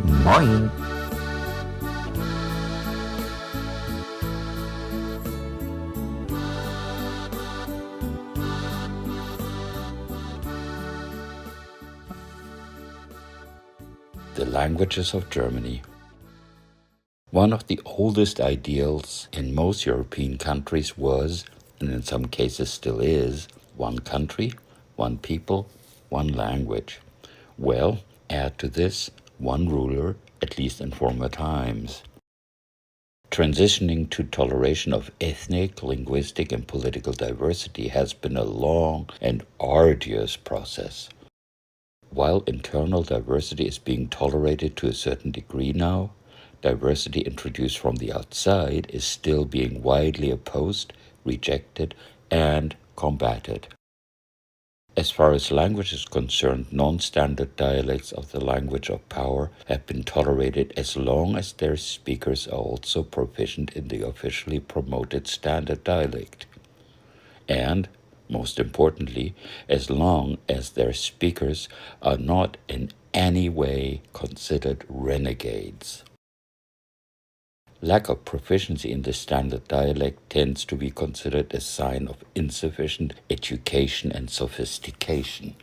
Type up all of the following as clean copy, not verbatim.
MOIN. The languages of Germany. One of the oldest ideals in most European countries was, and in some cases still is, one country, one people, one language. Well, add to this one ruler, at least in former times. Transitioning to toleration of ethnic, linguistic, and political diversity has been a long and arduous process. While internal diversity is being tolerated to a certain degree now, diversity introduced from the outside is still being widely opposed, rejected, and combated. As far as language is concerned, non-standard dialects of the language of power have been tolerated as long as their speakers are also proficient in the officially promoted standard dialect. And, most importantly, as long as their speakers are not in any way considered renegades. Lack of proficiency in the standard dialect tends to be considered a sign of insufficient education and sophistication.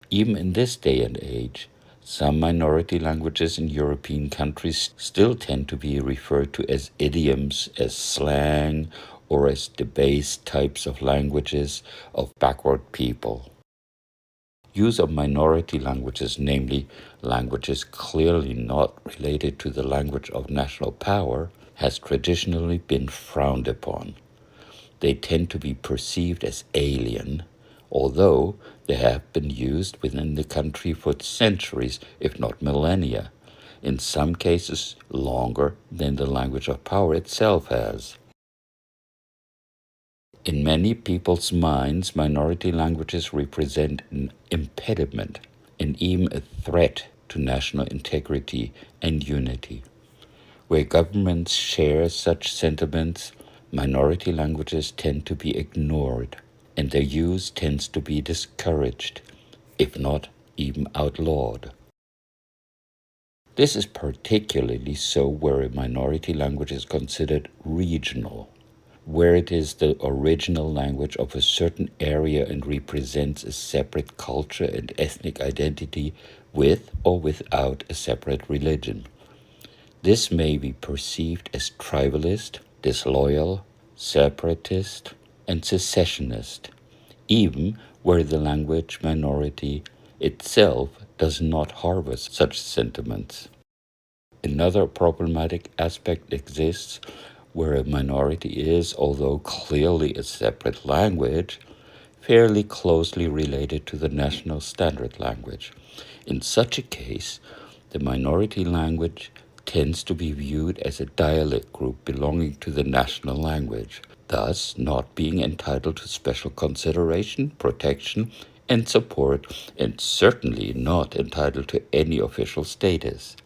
Even in this day and age, some minority languages in European countries still tend to be referred to as idioms, as slang, or as debased types of languages of backward people. Use of minority languages, namely languages clearly not related to the language of national power, has traditionally been frowned upon. They tend to be perceived as alien, although they have been used within the country for centuries, if not millennia, in some cases longer than the language of power itself has. In many people's minds, minority languages represent an impediment and even a threat to national integrity and unity. Where governments share such sentiments, minority languages tend to be ignored, and their use tends to be discouraged, if not even outlawed. This is particularly so where a minority language is considered regional, where it is the original language of a certain area and represents a separate culture and ethnic identity with or without a separate religion. This may be perceived as tribalist, disloyal, separatist, and secessionist, even where the language minority itself does not harbor such sentiments. Another problematic aspect exists where a minority is, although clearly a separate language, fairly closely related to the national standard language. In such a case, the minority language tends to be viewed as a dialect group belonging to the national language, thus not being entitled to special consideration, protection, and support, and certainly not entitled to any official status.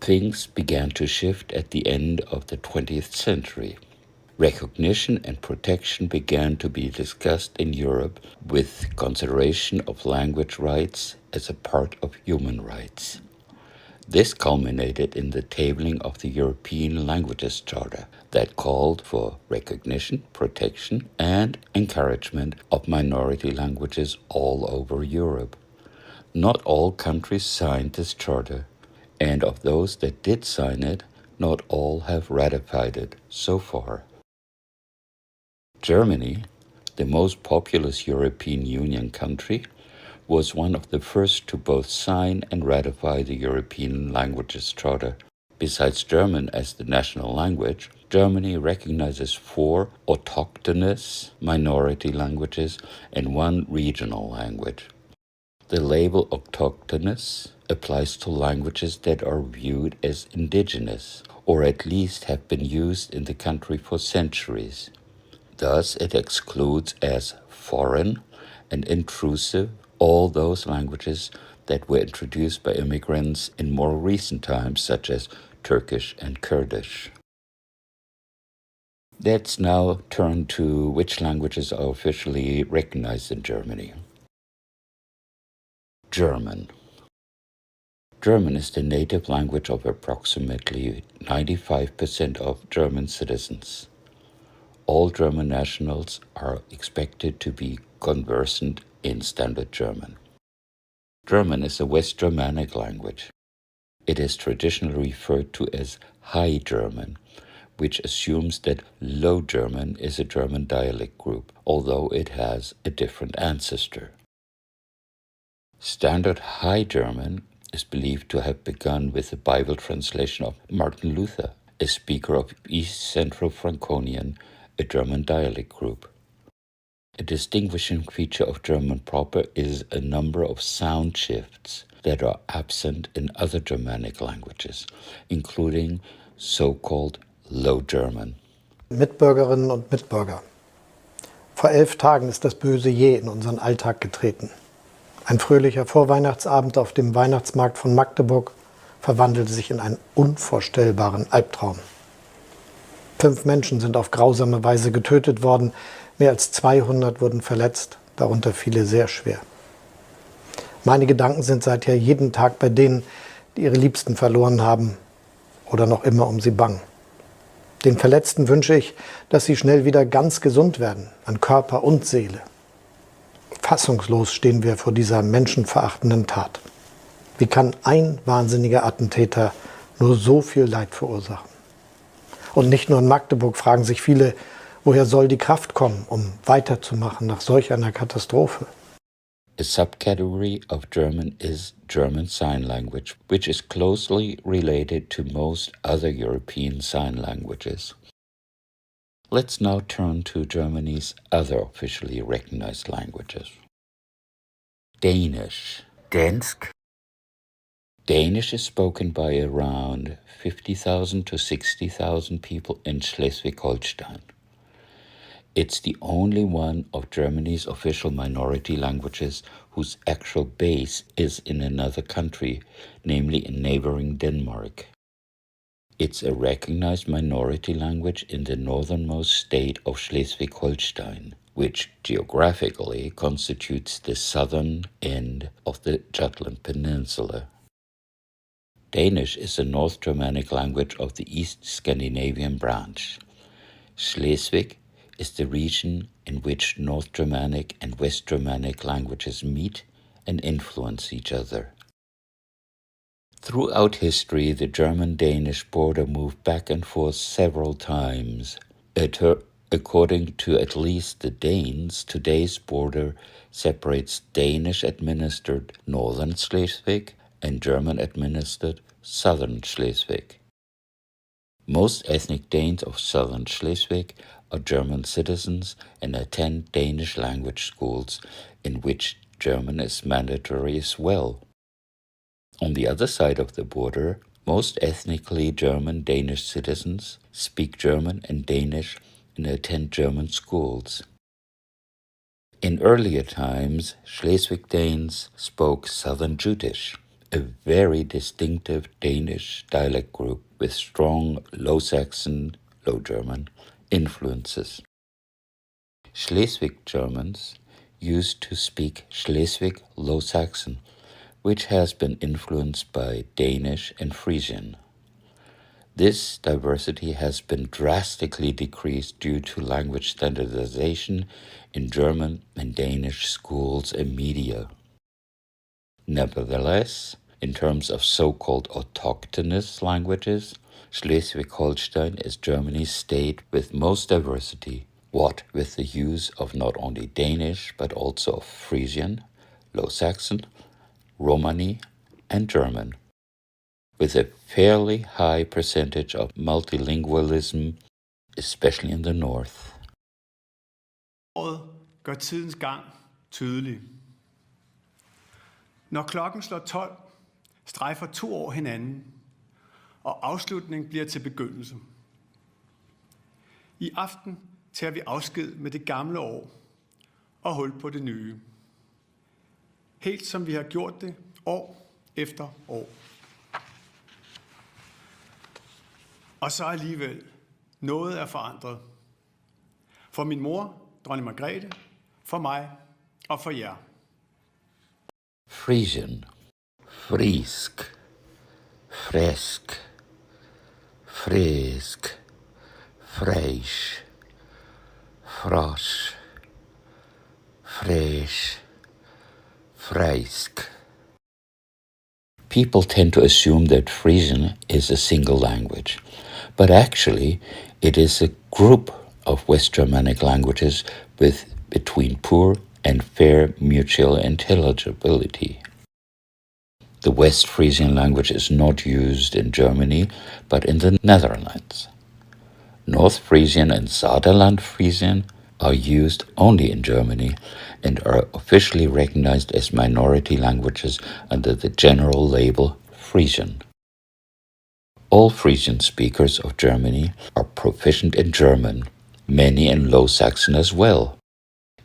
Things began to shift at the end of the 20th century. Recognition and protection began to be discussed in Europe with consideration of language rights as a part of human rights. This culminated in the tabling of the European Languages Charter that called for recognition, protection, and encouragement of minority languages all over Europe. Not all countries signed this charter, and of those that did sign it, not all have ratified it so far. Germany, the most populous European Union country, was one of the first to both sign and ratify the European Languages Charter. Besides German as the national language, Germany recognizes 4 autochthonous minority languages and 1 regional language. The label autochthonous applies to languages that are viewed as indigenous, or at least have been used in the country for centuries. Thus, it excludes as foreign and intrusive all those languages that were introduced by immigrants in more recent times, such as Turkish and Kurdish. Let's now turn to which languages are officially recognized in Germany. German. German is the native language of approximately 95% of German citizens. All German nationals are expected to be conversant in Standard German. German is a West Germanic language. It is traditionally referred to as High German, which assumes that Low German is a German dialect group, although it has a different ancestor. Standard High German is believed to have begun with the Bible translation of Martin Luther, a speaker of East Central Franconian, a German dialect group. A distinguishing feature of German proper is a number of sound shifts that are absent in other Germanic languages, including so-called Low German. Mitbürgerinnen und Mitbürger. Vor 11 Tagen ist das Böse je in unseren Alltag getreten. Ein fröhlicher Vorweihnachtsabend auf dem Weihnachtsmarkt von Magdeburg verwandelte sich in einen unvorstellbaren Albtraum. 5 Menschen sind auf grausame Weise getötet worden, mehr als 200 wurden verletzt, darunter viele sehr schwer. Meine Gedanken sind seither jeden Tag bei denen, die ihre Liebsten verloren haben oder noch immer um sie bangen. Den Verletzten wünsche ich, dass sie schnell wieder ganz gesund werden, an Körper und Seele. Fassungslos stehen wir vor dieser menschenverachtenden Tat. Wie kann ein wahnsinniger Attentäter nur so viel Leid verursachen? Und nicht nur in Magdeburg fragen sich viele, woher soll die Kraft kommen, um weiterzumachen nach solch einer Katastrophe? A subcategory of German is German Sign Language, which is closely related to most other European sign languages. Let's now turn to Germany's other officially recognized languages. Danish. Dansk. Danish is spoken by around 50,000 to 60,000 people in Schleswig-Holstein. It's the only one of Germany's official minority languages whose actual base is in another country, namely in neighboring Denmark. It's a recognized minority language in the northernmost state of Schleswig-Holstein, which geographically constitutes the southern end of the Jutland Peninsula. Danish is a North Germanic language of the East Scandinavian branch. Schleswig is the region in which North Germanic and West Germanic languages meet and influence each other. Throughout history, the German-Danish border moved back and forth several times. According to at least the Danes, today's border separates Danish-administered Northern Schleswig and German-administered Southern Schleswig. Most ethnic Danes of Southern Schleswig are German citizens and attend Danish language schools, in which German is mandatory as well. On the other side of the border, most ethnically German Danish citizens speak German and Danish and attend German schools. In earlier times, Schleswig Danes spoke Southern Judish, a very distinctive Danish dialect group with strong Low Saxon, Low German influences. Schleswig Germans used to speak Schleswig Low Saxon, which has been influenced by Danish and Frisian. This diversity has been drastically decreased due to language standardization in German and Danish schools and media. Nevertheless, in terms of so-called autochthonous languages, Schleswig-Holstein is Germany's state with most diversity, what with the use of not only Danish but also of Frisian, Low Saxon, Romani, and German, with a fairly high percentage of multilingualism, especially in the north. Året gør tidens gang tydelig. Når klokken slår 12, strejfer 2 år hinanden, og afslutning bliver til begyndelse. I aften tager vi afsked med det gamle år og hul på det nye. Helt som vi har gjort det år efter år. Og så alligevel, noget er forandret. For min mor, dronning Margrethe, for mig og for jer. Frisian, Frisk. frisk, frisk, fresh, frosh, fresh, freisk. People tend to assume that Frisian is a single language, but actually it is a group of West Germanic languages with between poor and fair mutual intelligibility. The West Frisian language is not used in Germany, but in the Netherlands. North Frisian and Saterland Frisian are used only in Germany and are officially recognized as minority languages under the general label Frisian. All Frisian speakers of Germany are proficient in German, many in Low Saxon as well.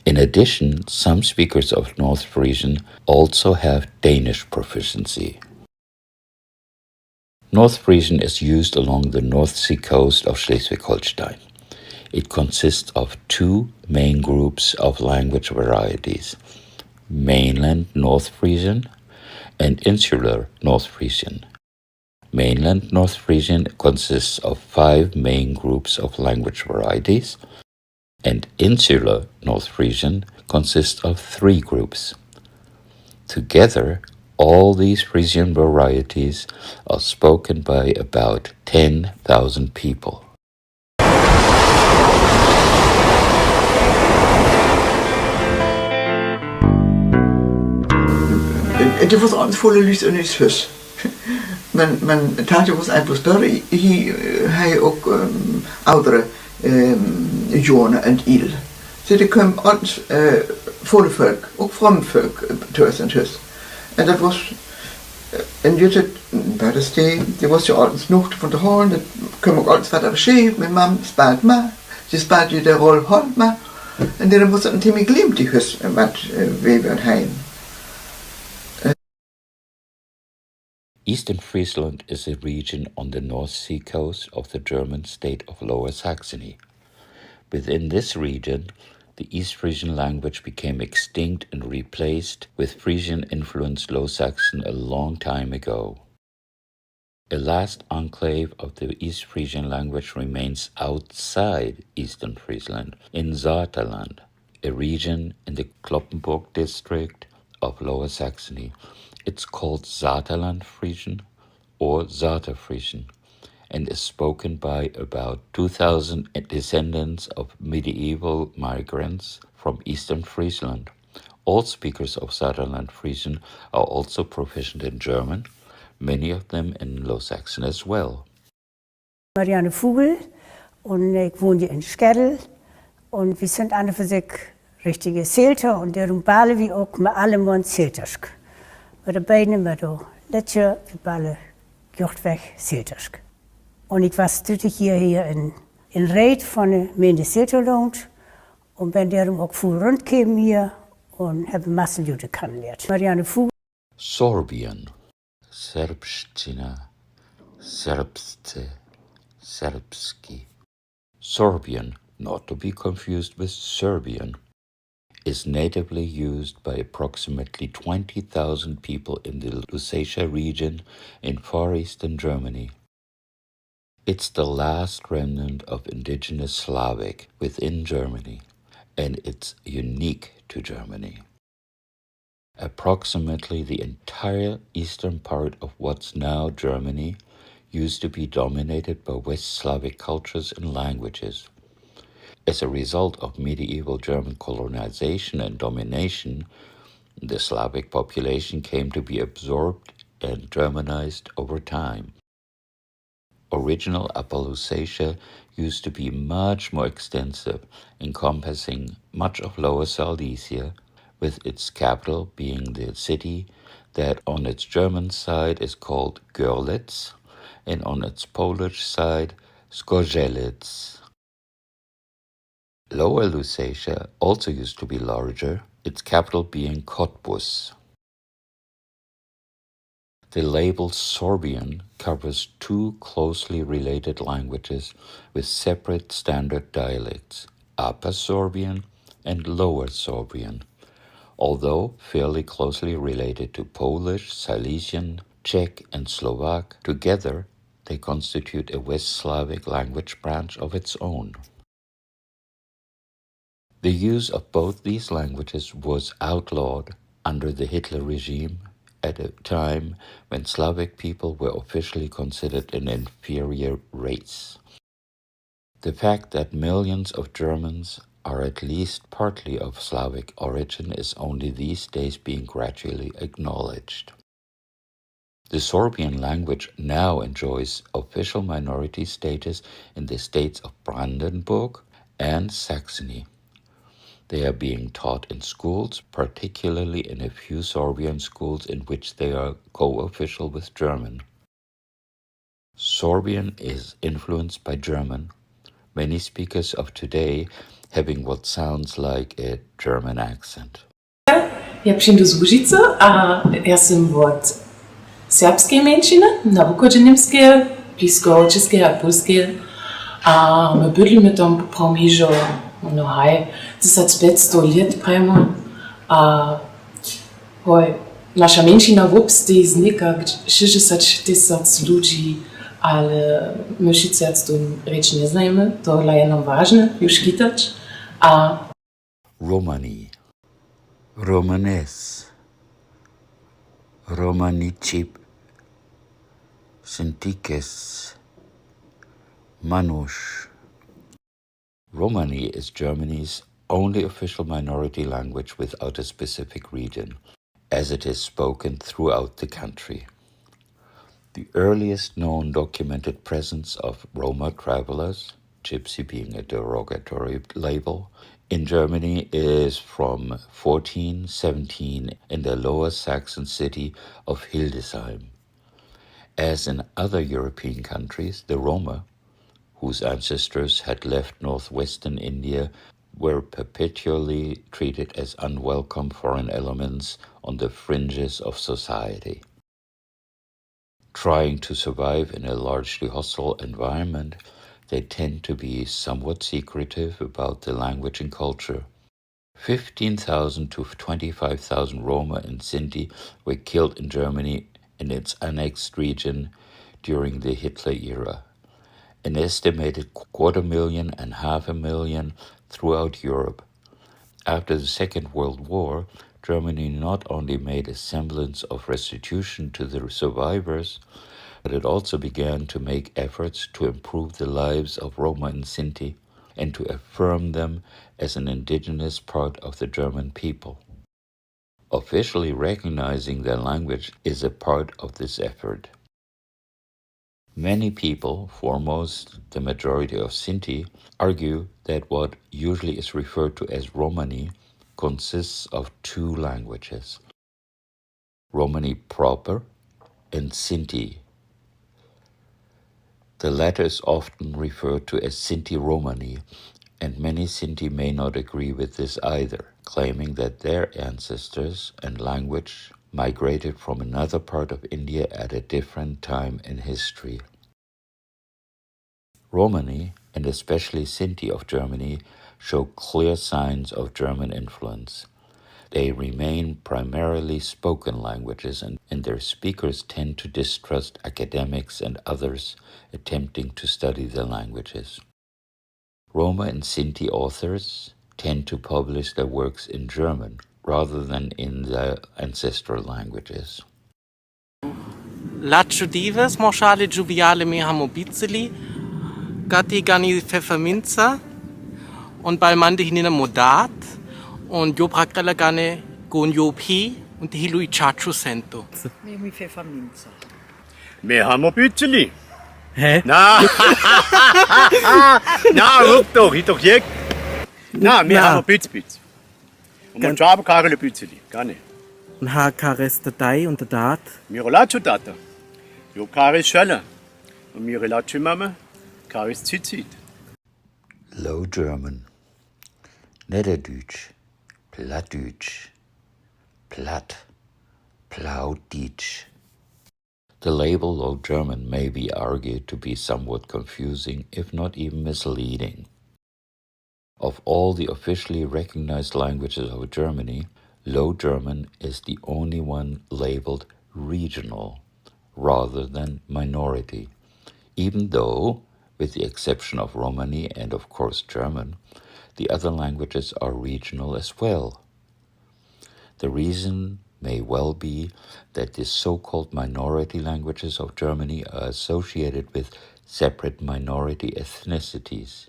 In addition, some speakers of North Frisian also have Danish proficiency. North Frisian is used along the North Sea coast of Schleswig-Holstein. It consists of two main groups of language varieties: mainland North Frisian and insular North Frisian. Mainland North Frisian consists of 5 main groups of language varieties, and insular North Frisian consists of 3 groups. Together, all these Frisian varieties are spoken by about 10,000 people. Det was alles volle lys in his hus. Men taatje was einfach større. Hij ook oudere Jone en Il. Så det kom alles volle folk, ook fromme folk thuis en hus. En dat was en juttet bij de steen, det was jo alles nog van de hånd, det kom ook alles verder scheef, min mam spalt mig, ze spalt jo de rol hold mig, en det var sådan til mig glimt i hus, wat vi var heim. Eastern Friesland is a region on the North Sea coast of the German state of Lower Saxony. Within this region, the East Frisian language became extinct and replaced with Frisian-influenced Low Saxon a long time ago. A last enclave of the East Frisian language remains outside Eastern Friesland, in Saterland, a region in the Cloppenburg district of Lower Saxony. It's called Saterland Frisian or Sater Frisian and is spoken by about 2,000 descendants of medieval migrants from Eastern Friesland. All speakers of Saterland Frisian are also proficient in German, many of them in Low Saxon as well. Marianne Vogel und ich wohne hier in Skedel und wir sind an für sich richtige Zelter und der Rumbale wie auch mit allem und Zeltersk. Wir de beiden met de letje, we ballen weg Zeltersk. Und ich war natuurlijk hier in Reed van de Meende Zelterland und ben daarom ook veel rondgekomen hier und habe Massen Leute kennengelernt. Marianne Vogel. Sorbian, Serbština, Serbste, Serbski. Sorbian, not to be confused with Serbian, is natively used by approximately 20,000 people in the Lusatia region in far eastern Germany. It's the last remnant of indigenous Slavic within Germany, and it's unique to Germany. Approximately the entire eastern part of what's now Germany used to be dominated by West Slavic cultures and languages. As a result of medieval German colonization and domination, the Slavic population came to be absorbed and Germanized over time. Original Upper Lusatia used to be much more extensive, encompassing much of Lower Silesia, with its capital being the city that on its German side is called Görlitz and on its Polish side Zgorzelec. Lower Lusatia also used to be larger, its capital being Cottbus. The label Sorbian covers 2 closely related languages with separate standard dialects, Upper Sorbian and Lower Sorbian, although fairly closely related to Polish, Silesian, Czech, and Slovak. Together, they constitute a West Slavic language branch of its own. The use of both these languages was outlawed under the Hitler regime at a time when Slavic people were officially considered an inferior race. The fact that millions of Germans are at least partly of Slavic origin is only these days being gradually acknowledged. The Sorbian language now enjoys official minority status in the states of Brandenburg and Saxony. They are being taught in schools, particularly in a few Sorbian schools in which they are co-official with German. Sorbian is influenced by German, many speakers of today having what sounds like a German accent. Ja przyjdę z Łużycy, a ja sam od serbskiej mężczyzny, naukowo-niemskie, blisko czeskie a polskie. A my bydlimy tam po hižo, no haj, 1500 lat prejmo. A nasza mężczyzna wopstej znika 60 ludzi, ale my wszyscy to rzecz nie znajemy, to jest nam ważne, już kitać. A Romani, Romanes, Romanicip, Sintikes, Manush. Romani is Germany's only official minority language without a specific region, as it is spoken throughout the country. The earliest known documented presence of Roma travelers, gypsy being a derogatory label, in Germany is from 1417 in the Lower Saxon city of Hildesheim. As in other European countries, the Roma, whose ancestors had left northwestern India, were perpetually treated as unwelcome foreign elements on the fringes of society. Trying to survive in a largely hostile environment, they tend to be somewhat secretive about the language and culture. 15,000 to 25,000 Roma and Sinti were killed in Germany in its annexed region during the Hitler era. An estimated 250,000 and 500,000 throughout Europe. After the Second World War, Germany not only made a semblance of restitution to the survivors, but it also began to make efforts to improve the lives of Roma and Sinti and to affirm them as an indigenous part of the German people. Officially recognizing their language is a part of this effort. Many people, foremost the majority of Sinti, argue that what usually is referred to as Romani consists of two languages, Romani proper and Sinti. The latter is often referred to as Sinti Romani, and many Sinti may not agree with this either, claiming that their ancestors and language migrated from another part of India at a different time in history. Romani, and especially Sinti of Germany, show clear signs of German influence. They remain primarily spoken languages, and their speakers tend to distrust academics and others attempting to study the languages. Roma and Sinti authors tend to publish their works in German rather than in their ancestral languages. Laccio divas, moschale jubiale me hamobizeli, gati gani pfefferminza, und balmande hinina modat, und jo prakrela gane gon jo pi, und hilui chacho sento. Mi pfefferminza. Me hamobizeli. Hä? Na, guck doch, ich doch jeg. Na, mir haben Pitzpitz. Und man schaben karele Pitzeli, gar nicht. Und ha kares der Dei und der Dat. Mir latschu Tata. Jo kares Schelle. Und mir latschu Mama, kares Zitzit. Low German, Niederdeutsch, Plattdeutsch, Platt, Plautdeutsch. The label Low German may be argued to be somewhat confusing, if not even misleading. Of all the officially recognized languages of Germany, Low German is the only one labeled regional, rather than minority, even though, with the exception of Romani and of course German, the other languages are regional as well. The reason may well be that the so-called minority languages of Germany are associated with separate minority ethnicities,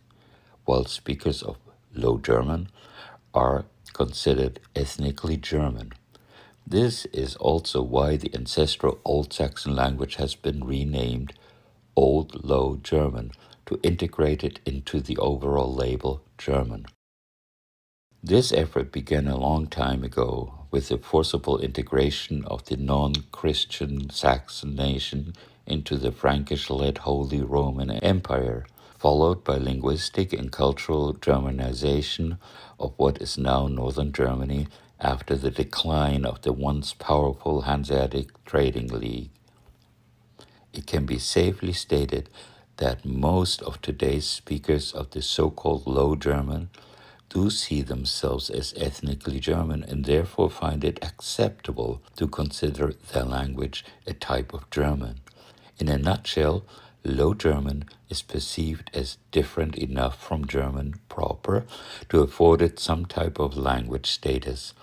while speakers of Low German are considered ethnically German. This is also why the ancestral Old Saxon language has been renamed Old Low German to integrate it into the overall label German. This effort began a long time ago with the forcible integration of the non-Christian Saxon nation into the Frankish-led Holy Roman Empire, followed by linguistic and cultural Germanization of what is now northern Germany after the decline of the once powerful Hanseatic Trading League. It can be safely stated that most of today's speakers of the so-called Low German do see themselves as ethnically German and therefore find it acceptable to consider their language a type of German. In a nutshell, Low German is perceived as different enough from German proper to afford it some type of language status,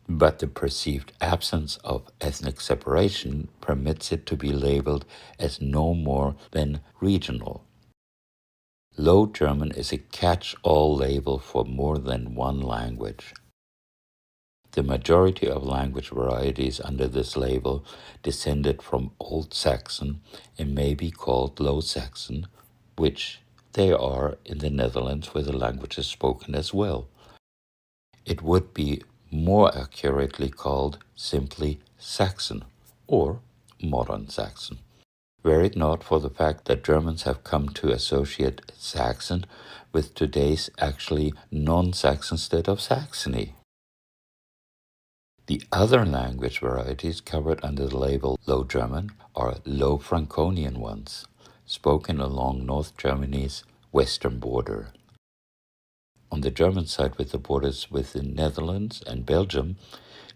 but the perceived absence of ethnic separation permits it to be labeled as no more than regional. Low German is a catch-all label for more than one language. The majority of language varieties under this label descended from Old Saxon and may be called Low Saxon, which they are in the Netherlands where the language is spoken as well. It would be more accurately called simply Saxon or Modern Saxon, were it not for the fact that Germans have come to associate Saxon with today's actually non-Saxon state of Saxony. The other language varieties covered under the label Low German are Low Franconian ones, spoken along North Germany's western border. On the German side with the borders with the Netherlands and Belgium,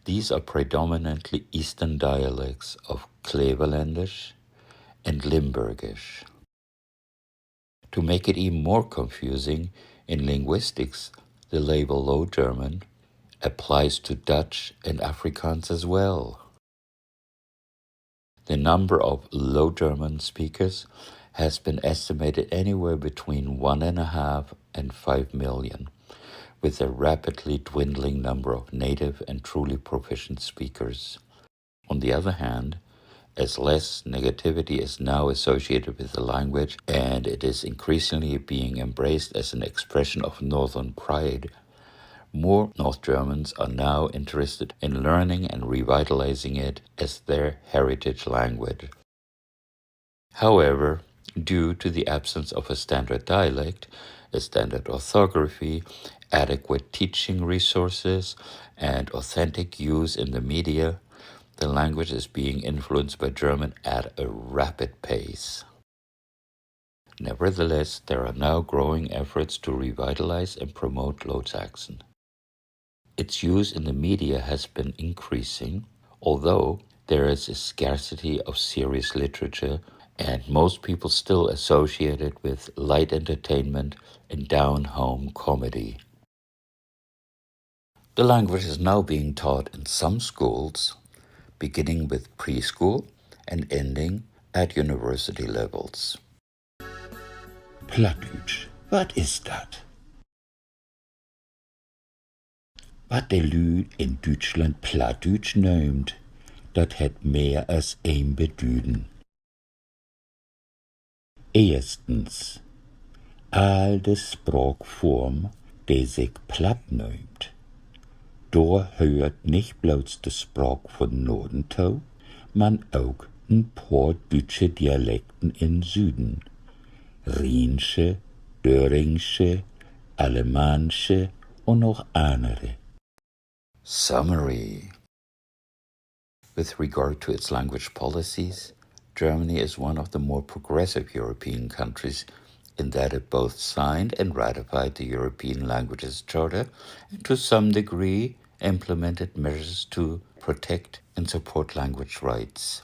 these are predominantly eastern dialects of Clevelandish and Limburgish. To make it even more confusing, in linguistics, the label Low German applies to Dutch and Afrikaans as well. The number of Low German speakers has been estimated anywhere between 1.5 and 5 million, with a rapidly dwindling number of native and truly proficient speakers. On the other hand, as less negativity is now associated with the language and it is increasingly being embraced as an expression of northern pride, more North Germans are now interested in learning and revitalizing it as their heritage language. However, due to the absence of a standard dialect, a standard orthography, adequate teaching resources, and authentic use in the media, the language is being influenced by German at a rapid pace. Nevertheless, there are now growing efforts to revitalize and promote Low Saxon. Its use in the media has been increasing, although there is a scarcity of serious literature and most people still associate it with light entertainment and down-home comedy. The language is now being taught in some schools, beginning with preschool and ending at university levels. Plattdeutsch, wat is dat? Wat de Lü in Duitsland Plattdeutsch neumt, dat het meer als een beduden. Erstens, al de Sprachform, die sich platt neumt. Door hört nicht bloß de Sprach von Norden toe, man ook een paar Duitsche Dialekten in Süden. Rheinsche, Döringsche, Alemannsche und noch andere. Summary. With regard to its language policies, Germany is one of the more progressive European countries in that it both signed and ratified the European Languages Charter and to some degree implemented measures to protect and support language rights.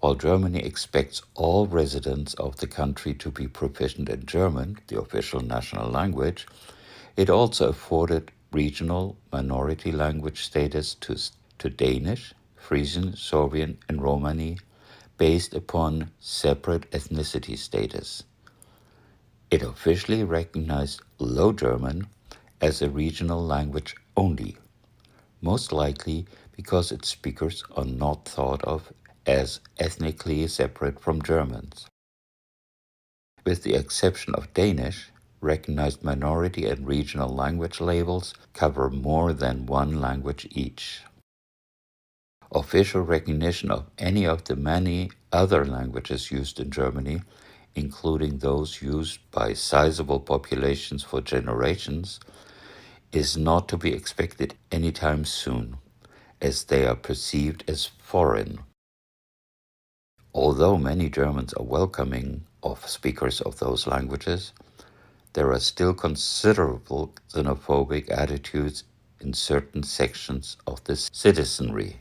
While Germany expects all residents of the country to be proficient in German, the official national language, it also afforded regional minority language status to Danish, Frisian, Sorbian, and Romani based upon separate ethnicity status. It officially recognized Low German as a regional language only, most likely because its speakers are not thought of as ethnically separate from Germans. With the exception of Danish, recognized minority and regional language labels cover more than one language each. Official recognition of any of the many other languages used in Germany, including those used by sizable populations for generations, is not to be expected anytime soon, as they are perceived as foreign. Although many Germans are welcoming of speakers of those languages, there are still considerable xenophobic attitudes in certain sections of the citizenry.